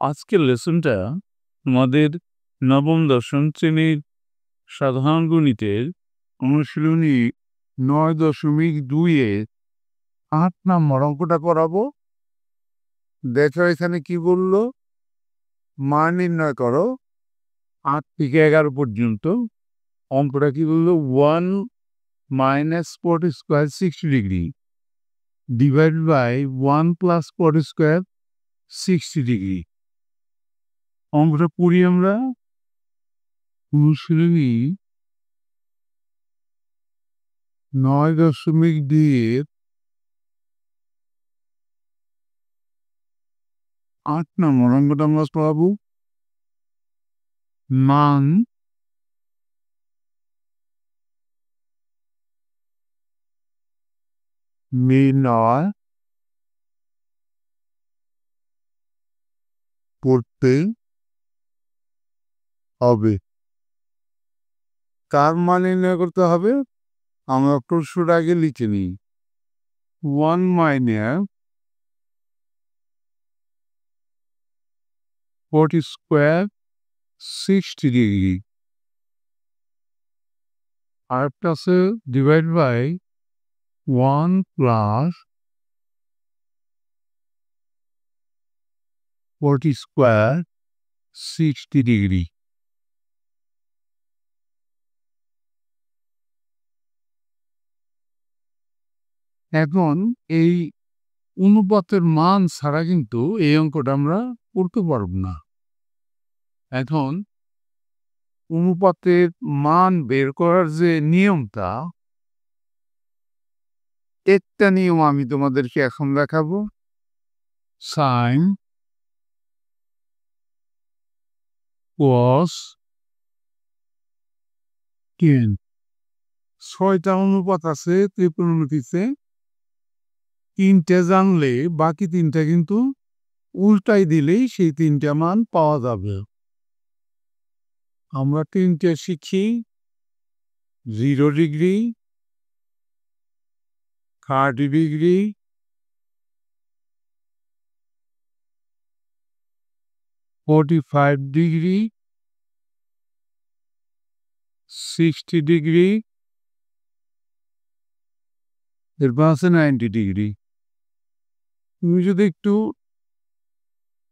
আজকের লেসনটা তোমাদের নবম দশম শ্রেণীর সাধারণ গণিতের অনুশীলনী 9.2-এর 8 নম্বর অঙ্কটা করাবো। দেখো এখানে কি বললো, মান নির্ণয় করো 8 থেকে 11 পর্যন্ত। অঙ্কটা কি বললো, 1 - cot square 60 degree divide by 1 + cot square 60 degree. অঙ্কটা পড়ি আমরা। অনুশীলনী 9.2-এর 8 নম্বর অঙ্কটা আমরা পড়াবো। মান নির্ণয় করতে হবে। কার মান নির্ণয় করতে হবে? আমরা প্রশ্নটা আগে লিখে নিই। 1 - cot স্কোয়ার 60 ডিগ্রি আরেকটা আছে divide by 1 + cot square 60 degree. এখন এই অনুপাতের মান ছাড়া কিন্তু এই অঙ্কটা আমরা করতে পারব না। এখন অনুপাতের মান বের করার যে নিয়মটা, একটা নিয়ম আমি তোমাদেরকে এখন দেখাবো। সাইন cos tan 6টা অনুপাত আছে ত্রিকোণমিতিতে। 3টে জানলে বাকি 3টা কিন্তু উল্টাই দিলেই সেই 3টা মান পাওয়া যাবে। আমরা 3টে শিখি। 0 ডিগ্রি, 30 ডিগ্রি, 45 ডিগ্রি, 60 ডিগ্রি, এরপর আছে 90 ডিগ্রি। তুমি যদি একটু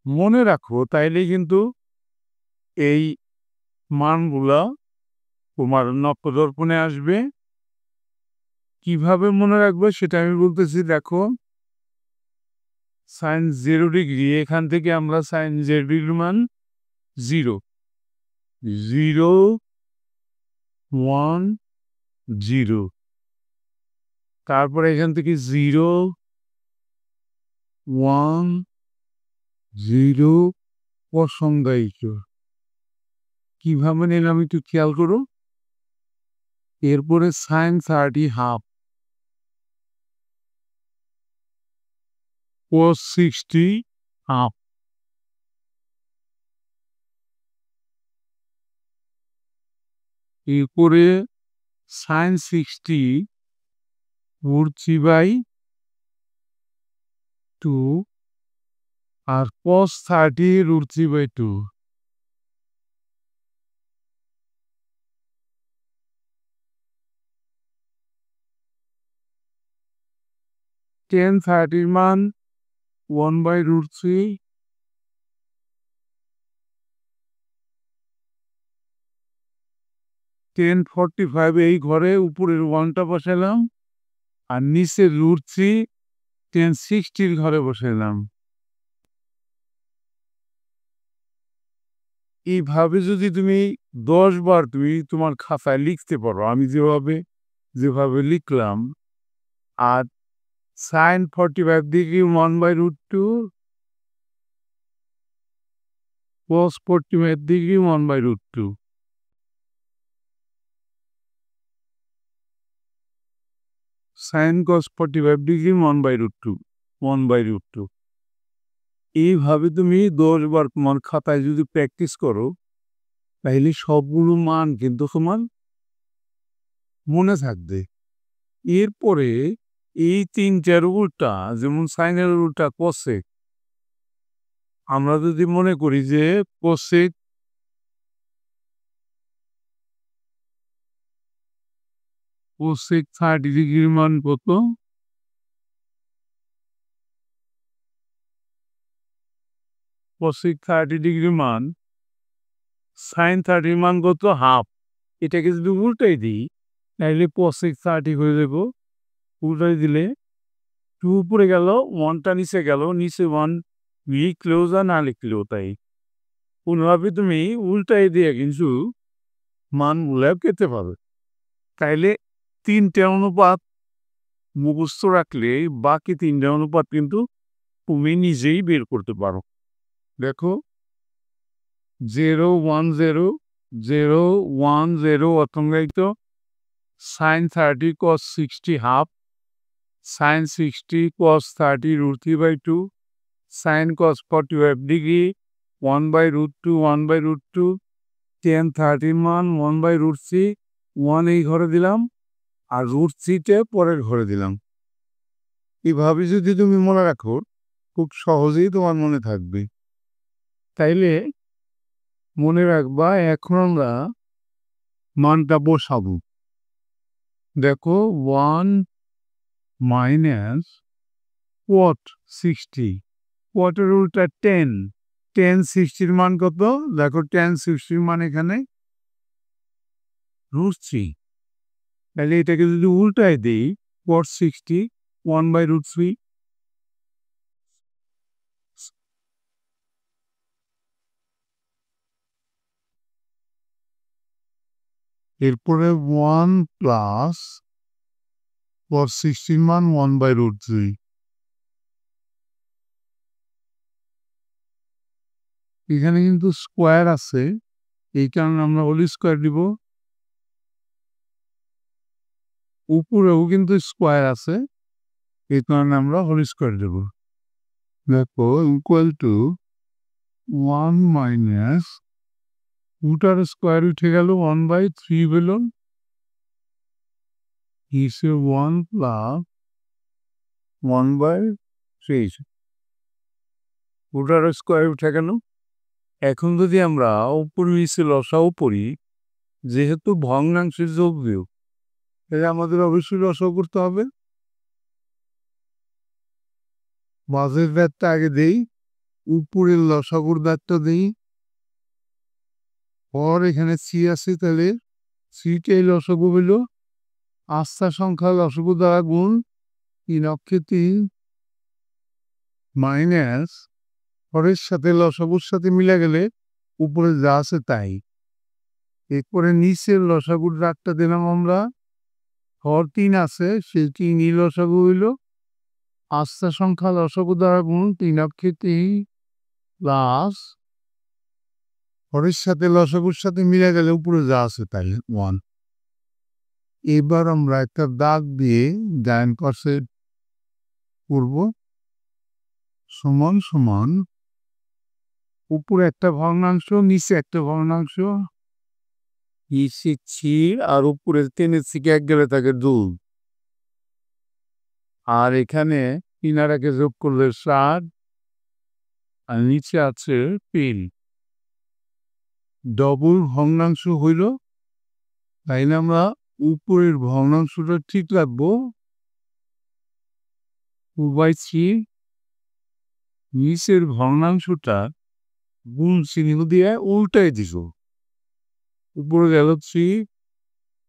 মনে রাখো তাইলে কিন্তু এই মানগুলা তোমার নখদর্পণে আসবে। কিভাবে মনে রাখবে সেটা আমি বলতেছি। দেখো, সাইন 0 ডিগ্রি, এখান থেকে আমরা সাইন 0 ডিগ্রির মান 0, 0, 1, 0। তারপরে এখান থেকে 0, 1, 0 অসংজ্ঞায়িত। কিভাবে নিলাম একটু খেয়াল করো। এরপরে সাইন 30 হাফ, cos 60 হাফ, এরপরে সাইন 60 √3/2 আর cos 30 √3/2। tan 30 মান 1/√3, tan 45 এই ঘরে উপরের 1টা বসালাম আর নিচে √3 tan 60 ঘরে বসালাম। এইভাবে যদি তুমি 10 বার তুমি তোমার খাতায় লিখতে পারো, আমি যেভাবে লিখলাম। আর sine 45 degree 1/√2, cos 45 degree 1/√2। Sine cos 45 degree 1/√2। এইভাবে তুমি 10 বার তোমার খাতায় যদি প্র্যাকটিস করো তাহলে সবগুলো মান কিন্তু তোমার মনে থাকবে। এরপরে এই 3টার উল্টা, যেমন সাইনের উল্টা কসে, আমরা যদি মনে করি যে কোসেক 30 ডিগ্রির মান কত? কোসেক 30 ডিগ্রির মান sin 30 মান কত? হাফ। এটাকে যদি উল্টাই দিই তাহলে কোসেক 30 হয়ে যাব। উল্টাই দিলে 2 উপরে গেল, 1 টা নিচে গেল, নিচে 1 লিখলেও যা না লিখলেও তাই। কোনোভাবে তুমি উল্টাই দিয়ে কিন্তু মানগুলো পেতে পারবে। তাইলে 3টে অনুপাত মুখস্থ রাখলে বাকি 3টে অনুপাত কিন্তু তুমি নিজেই বের করতে পারো। দেখো 0 1 0 0 1 0 অতঙ্গায়িত sin 30 cos 60 half, sin 60 cos 30 √3/2, sin cos 45 degree 1/√2 1/√2, tan 30 মান 1/√3, 1 এই ঘরে দিলাম আর √3 পরের ঘরে দিলাম। এভাবে যদি তুমি মনে রাখো খুব সহজেই তোমার মনে থাকবে। তাইলে মনে রাখবা এখন আমরা মানটা বসাবো। দেখো 1 মাইনাস cot 60, cot-এর উল্টা 10, tan 60 মান কত? দেখো tan 60 মান এখানে √3। তাহলে এটাকে যদি উল্টায় দিই cot 60 1/√3, এরপরে 1 প্লাস cot 60 মান 1/√3। এখানে কিন্তু স্কোয়ার আছে, এই কারণে আমরা হোল স্কোয়ার দিব। উপরেও কিন্তু স্কোয়ার আছে, এই কারণে আমরা হোল স্কোয়ার দেব। দেখো equal to 1 minus rotor square উঠে গেল 1/3 হলো, হিসে 1 প্লাস 1/3 রুটার স্কোয়ার উঠে গেল। এখন যদি আমরা উপর নিচে লসাও পড়ি, যেহেতু ভগ্নাংশের যোগবিয়োগ, তাহলে আমাদের অবশ্যই লসাও করতে হবে। মাঝের ব্যাটটা আগে দেই, উপরের লসাগুর ব্যাটটা দিই, পর এখানে সি আছে, তাহলে সিটাই লসাগু হইল। আস্থা সংখ্যা লসাগু দ্বারা গুণ 3 অক্ষে 3 মাইনাস পরের সাথে লসাগুর সাথে মিলে গেলে উপরে যা আছে তাই। এরপরে নিচের লসাগুর রাগটা দিলাম আমরা, হর 3 আছে সেই 3ই লসাগু হইল। আস্থা সংখ্যা লসাগু দ্বারা গুণ 3 অক্ষে 3 প্লাস পরের সাথে লসাগুর সাথে মিলে গেলে উপরে যা আছে তাই 1। এবার আমরা একটা দাগ দিয়ে ডান পাশে করব, সমান সমান উপরে একটা ভগ্নাংশ নিচে একটা ভগ্নাংশ, নিচে 3 আর উপরে 3-এর থেকে 1 গেলে থাকে 2, আর এখানে 3 আর 1 যোগ করলে 7 আর নিচে আছে 3। ডবল ভগ্নাংশ হইল, তাইলে আমরা উপরের ভগ্নাংশটা ঠিক রাখবো 2/3, নিচের ভগ্নাংশটা গুণ চিহ্ন দিয়ে উল্টাই দিস, উপরে গেল 3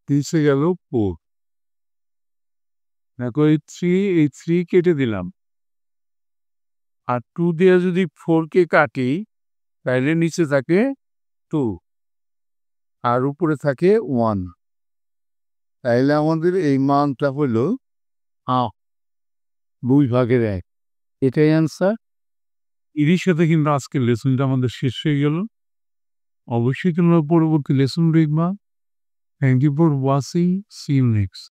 নিচে গেল 4। দেখো এই 3 কেটে দিলাম, আর 2 দিয়ে যদি 4কে কাটি তাহলে নিচে থাকে 2 আর উপরে থাকে 1। তাইলে আমাদের এই মানটা হলো 2/1। এটাই অ্যান্সার। এরই সাথে কিন্তু আজকের লেসনটা আমাদের শেষ হয়ে গেল। অবশ্যই তোমরা পরবর্তী লেসন দেখবা। Thank you for watching, see you next.